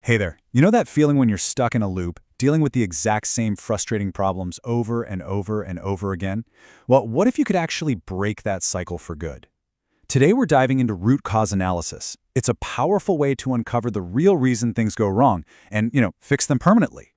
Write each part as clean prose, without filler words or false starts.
Hey there. You know that feeling when you're stuck in a loop, dealing with the exact same frustrating problems over and over and over again? Well, what if you could actually break that cycle for good? Today we're diving into root cause analysis. It's a powerful way to uncover the real reason things go wrong and, fix them permanently.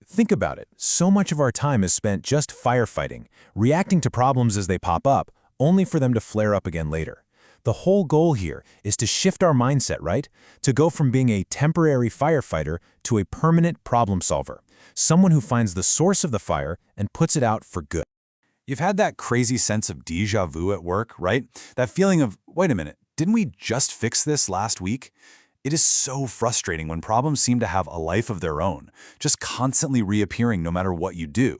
Think about it. So much of our time is spent just firefighting, reacting to problems as they pop up, only for them to flare up again later. The whole goal here is to shift our mindset, right? To go from being a temporary firefighter to a permanent problem solver, someone who finds the source of the fire and puts it out for good. You've had that crazy sense of déjà vu at work, right? That feeling of, wait a minute, didn't we just fix this last week? It is so frustrating when problems seem to have a life of their own, just constantly reappearing no matter what you do.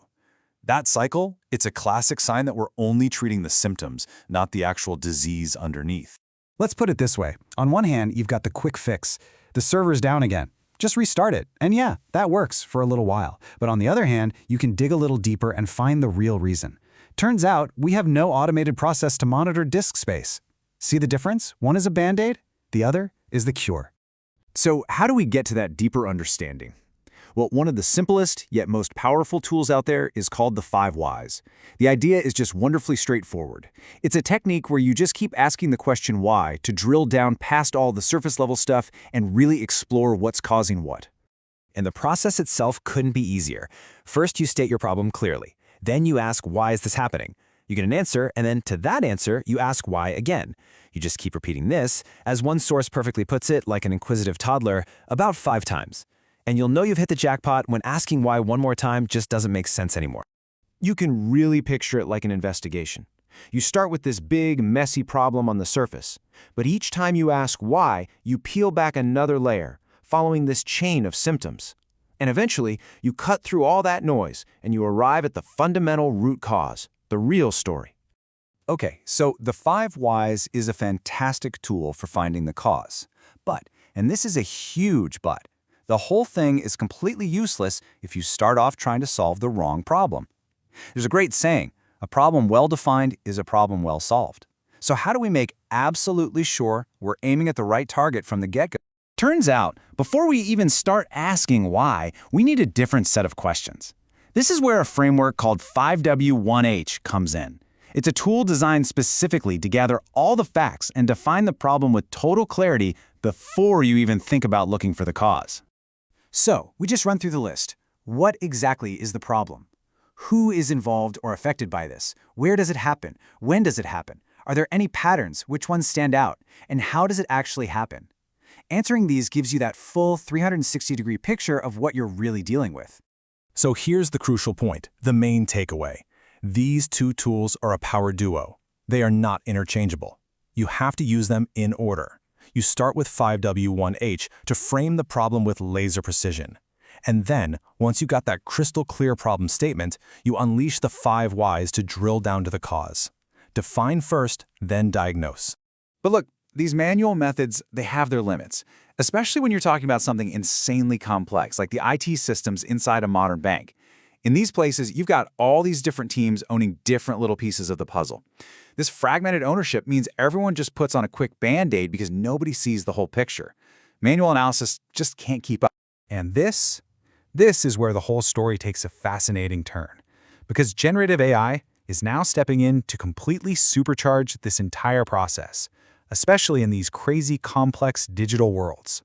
That cycle, it's a classic sign that we're only treating the symptoms, not the actual disease underneath. Let's put it this way. On one hand, you've got the quick fix. The server's down again. Just restart it. And yeah, that works for a little while. But on the other hand, you can dig a little deeper and find the real reason. Turns out, we have no automated process to monitor disk space. See the difference? One is a Band-Aid, the other is the cure. So how do we get to that deeper understanding? Well, one of the simplest yet most powerful tools out there is called the 5 whys. The idea is just wonderfully straightforward. It's a technique where you just keep asking the question why to drill down past all the surface level stuff and really explore what's causing what. And the process itself couldn't be easier. First, you state your problem clearly. Then you ask, why is this happening? You get an answer, and then to that answer, you ask why again. You just keep repeating this, as one source perfectly puts it, like an inquisitive toddler, about 5 times. And you'll know you've hit the jackpot when asking why one more time just doesn't make sense anymore. You can really picture it like an investigation. You start with this big, messy problem on the surface, but each time you ask why, you peel back another layer, following this chain of symptoms. And eventually, you cut through all that noise, and you arrive at the fundamental root cause, the real story. Okay, so the 5 whys is a fantastic tool for finding the cause. But, and this is a huge but, the whole thing is completely useless if you start off trying to solve the wrong problem. There's a great saying, a problem well-defined is a problem well-solved. So how do we make absolutely sure we're aiming at the right target from the get-go? Turns out, before we even start asking why, we need a different set of questions. This is where a framework called 5W1H comes in. It's a tool designed specifically to gather all the facts and define the problem with total clarity before you even think about looking for the cause. So, we just run through the list. What exactly is the problem? Who is involved or affected by this? Where does it happen? When does it happen? Are there any patterns? Which ones stand out? And how does it actually happen? Answering these gives you that full 360-degree picture of what you're really dealing with. So here's the crucial point, the main takeaway. These two tools are a power duo. They are not interchangeable. You have to use them in order. You start with 5W1H to frame the problem with laser precision. And then, once you got that crystal clear problem statement, you unleash the 5 whys to drill down to the cause. Define first, then diagnose. But look, these manual methods, they have their limits, especially when you're talking about something insanely complex, like the IT systems inside a modern bank. In these places, you've got all these different teams owning different little pieces of the puzzle. This fragmented ownership means everyone just puts on a quick Band-Aid because nobody sees the whole picture. Manual analysis just can't keep up. And this is where the whole story takes a fascinating turn. Because generative AI is now stepping in to completely supercharge this entire process, especially in these crazy complex digital worlds.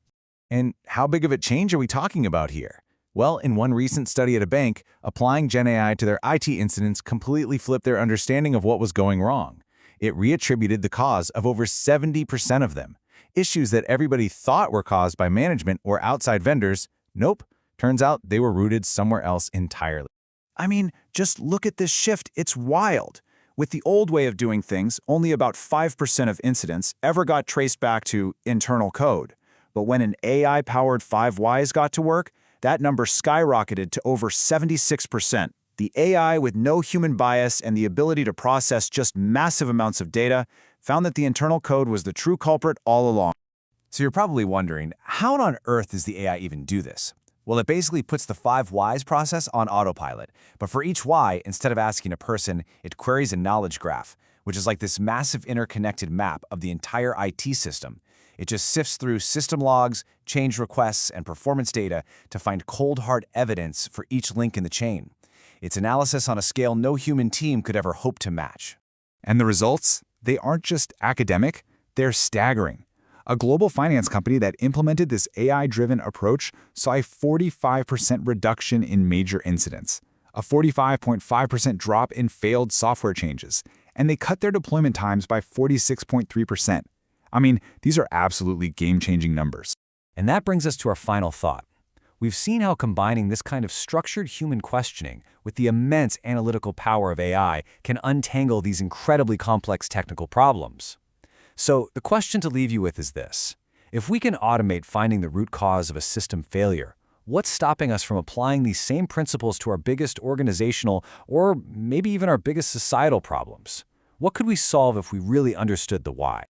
And how big of a change are we talking about here? Well, in one recent study at a bank, applying Gen AI to their IT incidents completely flipped their understanding of what was going wrong. It reattributed the cause of over 70% of them. Issues that everybody thought were caused by management or outside vendors, nope, turns out they were rooted somewhere else entirely. I mean, just look at this shift, it's wild. With the old way of doing things, only about 5% of incidents ever got traced back to internal code. But when an AI-powered 5 whys got to work, that number skyrocketed to over 76%. The AI, with no human bias and the ability to process just massive amounts of data, found that the internal code was the true culprit all along. So you're probably wondering, how on earth does the AI even do this? Well, it basically puts the 5 whys process on autopilot. But for each why, instead of asking a person, it queries a knowledge graph, which is like this massive interconnected map of the entire IT system. It just sifts through system logs, change requests, and performance data to find cold hard evidence for each link in the chain. It's analysis on a scale no human team could ever hope to match. And the results? They aren't just academic, they're staggering. A global finance company that implemented this AI-driven approach saw a 45% reduction in major incidents, a 45.5% drop in failed software changes, and they cut their deployment times by 46.3%. I mean, these are absolutely game-changing numbers. And that brings us to our final thought. We've seen how combining this kind of structured human questioning with the immense analytical power of AI can untangle these incredibly complex technical problems. So the question to leave you with is this. If we can automate finding the root cause of a system failure, what's stopping us from applying these same principles to our biggest organizational or maybe even our biggest societal problems? What could we solve if we really understood the why?